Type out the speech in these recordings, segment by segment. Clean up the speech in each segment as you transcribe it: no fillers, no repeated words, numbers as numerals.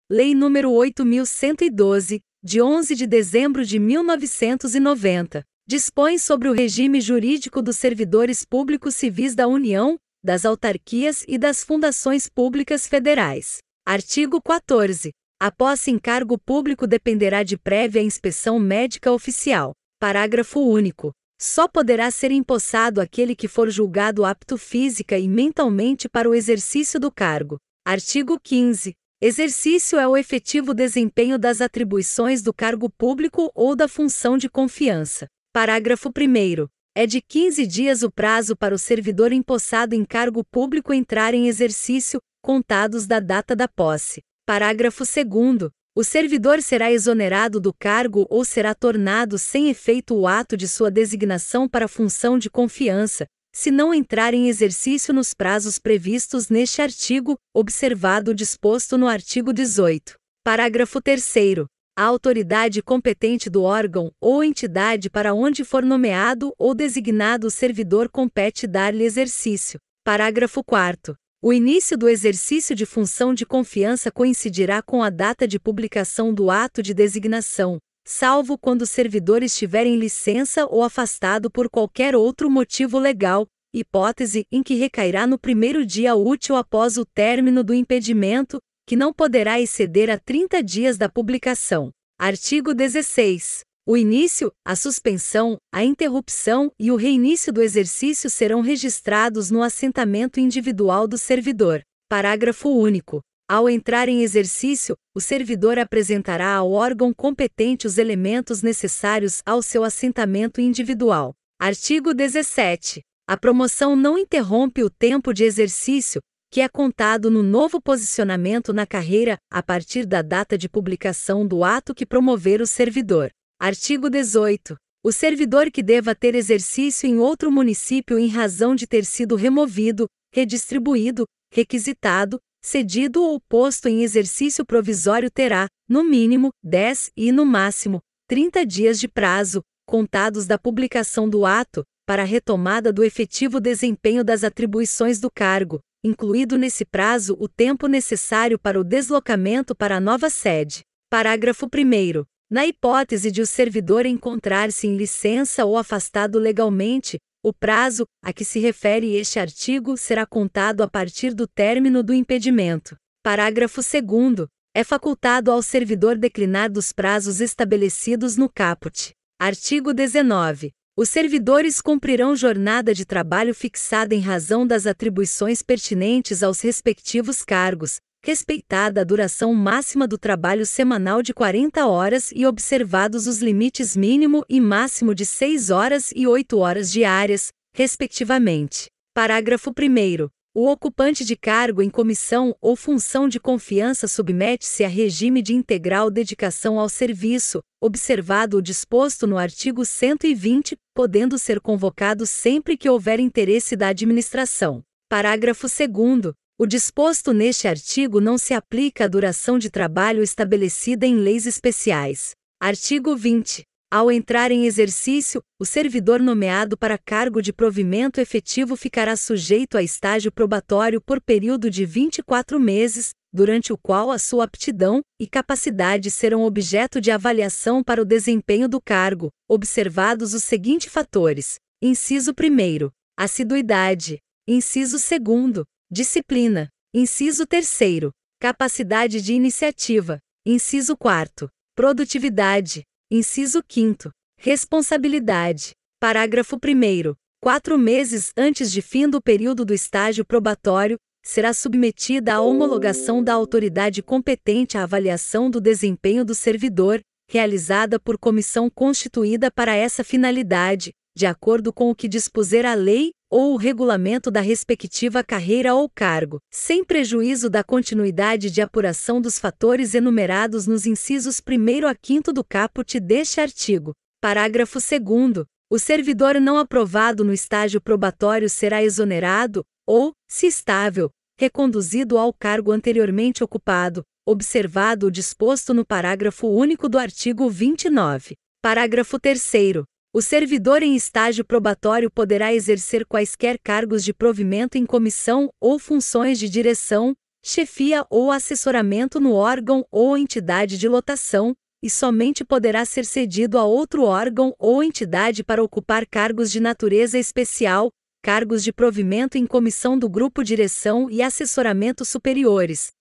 Lei nº 8.112, de 11 de dezembro de 1990, dispõe sobre o regime jurídico dos servidores públicos civis da União, das autarquias e das fundações públicas federais. Artigo 14. A posse em cargo público dependerá de prévia inspeção médica oficial. Parágrafo único. Só poderá ser empossado aquele que for julgado apto física e mentalmente para o exercício do cargo. Artigo 15. Exercício é o efetivo desempenho das atribuições do cargo público ou da função de confiança. Parágrafo 1º. É de 15 dias o prazo para o servidor empossado em cargo público entrar em exercício, contados da data da posse. Parágrafo 2º. O servidor será exonerado do cargo ou será tornado sem efeito o ato de sua designação para função de confiança, se não entrar em exercício nos prazos previstos neste artigo, observado o disposto no artigo 18. Parágrafo 3º. A autoridade competente do órgão ou entidade para onde for nomeado ou designado o servidor compete dar-lhe exercício. Parágrafo 4º. O início do exercício de função de confiança coincidirá com a data de publicação do ato de designação, salvo quando o servidor estiver em licença ou afastado por qualquer outro motivo legal, hipótese em que recairá no primeiro dia útil após o término do impedimento, que não poderá exceder a 30 dias da publicação. Artigo 16. O início, a suspensão, a interrupção e o reinício do exercício serão registrados no assentamento individual do servidor. Parágrafo único. Ao entrar em exercício, o servidor apresentará ao órgão competente os elementos necessários ao seu assentamento individual. Artigo 17. A promoção não interrompe o tempo de exercício, que é contado no novo posicionamento na carreira, a partir da data de publicação do ato que promover o servidor. Artigo 18. O servidor que deva ter exercício em outro município em razão de ter sido removido, redistribuído, requisitado, cedido ou posto em exercício provisório terá, no mínimo, 10 e, no máximo, 30 dias de prazo, contados da publicação do ato, para a retomada do efetivo desempenho das atribuições do cargo, incluído nesse prazo o tempo necessário para o deslocamento para a nova sede. Parágrafo 1º. Na hipótese de o servidor encontrar-se em licença ou afastado legalmente, o prazo, a que se refere este artigo, será contado a partir do término do impedimento. Parágrafo 2º. É facultado ao servidor declinar dos prazos estabelecidos no caput. Artigo 19. Os servidores cumprirão jornada de trabalho fixada em razão das atribuições pertinentes aos respectivos cargos, respeitada a duração máxima do trabalho semanal de 40 horas e observados os limites mínimo e máximo de 6 horas e 8 horas diárias, respectivamente. Parágrafo 1º. O ocupante de cargo em comissão ou função de confiança submete-se a regime de integral dedicação ao serviço, observado o disposto no artigo 120, podendo ser convocado sempre que houver interesse da administração. Parágrafo 2º. O disposto neste artigo não se aplica à duração de trabalho estabelecida em leis especiais. Artigo 20. Ao entrar em exercício, o servidor nomeado para cargo de provimento efetivo ficará sujeito a estágio probatório por período de 24 meses, durante o qual a sua aptidão e capacidade serão objeto de avaliação para o desempenho do cargo, observados os seguintes fatores: inciso 1º, assiduidade; inciso 2º, disciplina; inciso 3º, capacidade de iniciativa; inciso 4º, produtividade; inciso 5º, responsabilidade. Parágrafo 1º. 4 meses antes de fim do período do estágio probatório, será submetida à homologação da autoridade competente à avaliação do desempenho do servidor, realizada por comissão constituída para essa finalidade, de acordo com o que dispuser a lei ou o regulamento da respectiva carreira ou cargo, sem prejuízo da continuidade de apuração dos fatores enumerados nos incisos 1º a 5º do caput deste artigo. Parágrafo 2º. O servidor não aprovado no estágio probatório será exonerado, ou, se estável, reconduzido ao cargo anteriormente ocupado, observado o disposto no parágrafo único do artigo 29. Parágrafo 3º. O servidor em estágio probatório poderá exercer quaisquer cargos de provimento em comissão ou funções de direção, chefia ou assessoramento no órgão ou entidade de lotação, e somente poderá ser cedido a outro órgão ou entidade para ocupar cargos de natureza especial, cargos de provimento em comissão do grupo direção e assessoramento superiores,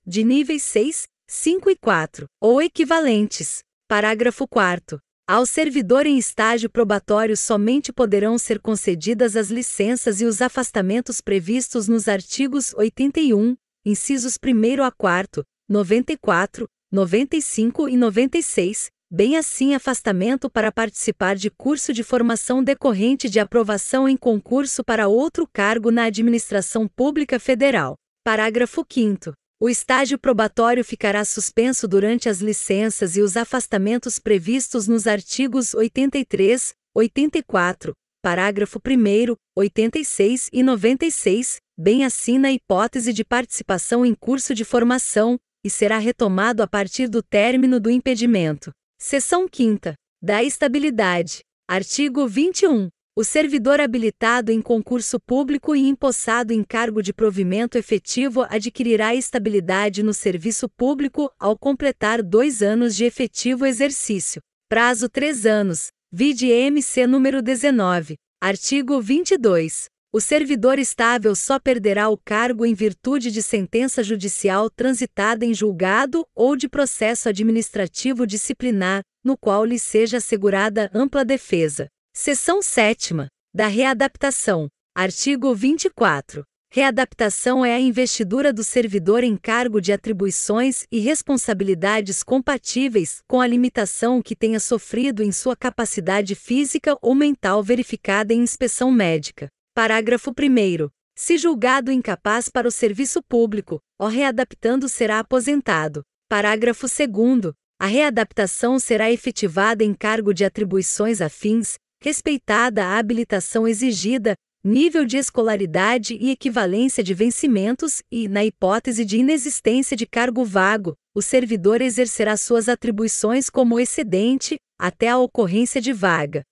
de níveis 6, 5 e 4, ou equivalentes. Parágrafo 4º. Ao servidor em estágio probatório somente poderão ser concedidas as licenças e os afastamentos previstos nos artigos 81, incisos 1º a 4º, 94, 95 e 96, bem assim afastamento para participar de curso de formação decorrente de aprovação em concurso para outro cargo na administração pública federal. Parágrafo 5º. O estágio probatório ficará suspenso durante as licenças e os afastamentos previstos nos artigos 83, 84, parágrafo 1º, 86 e 96, bem assim na hipótese de participação em curso de formação, e será retomado a partir do término do impedimento. Seção 5ª. Da estabilidade. Artigo 21. O servidor habilitado em concurso público e empossado em cargo de provimento efetivo adquirirá estabilidade no serviço público ao completar 2 anos de efetivo exercício. Prazo 3 anos. Vide MC número 19. Artigo 22. O servidor estável só perderá o cargo em virtude de sentença judicial transitada em julgado ou de processo administrativo disciplinar, no qual lhe seja assegurada ampla defesa. Seção 7ª. Da readaptação. Artigo 24. Readaptação é a investidura do servidor em cargo de atribuições e responsabilidades compatíveis com a limitação que tenha sofrido em sua capacidade física ou mental verificada em inspeção médica. Parágrafo 1º. Se julgado incapaz para o serviço público, o readaptando será aposentado. Parágrafo 2º. A readaptação será efetivada em cargo de atribuições afins, respeitada a habilitação exigida, nível de escolaridade e equivalência de vencimentos e, na hipótese de inexistência de cargo vago, o servidor exercerá suas atribuições como excedente, até a ocorrência de vaga.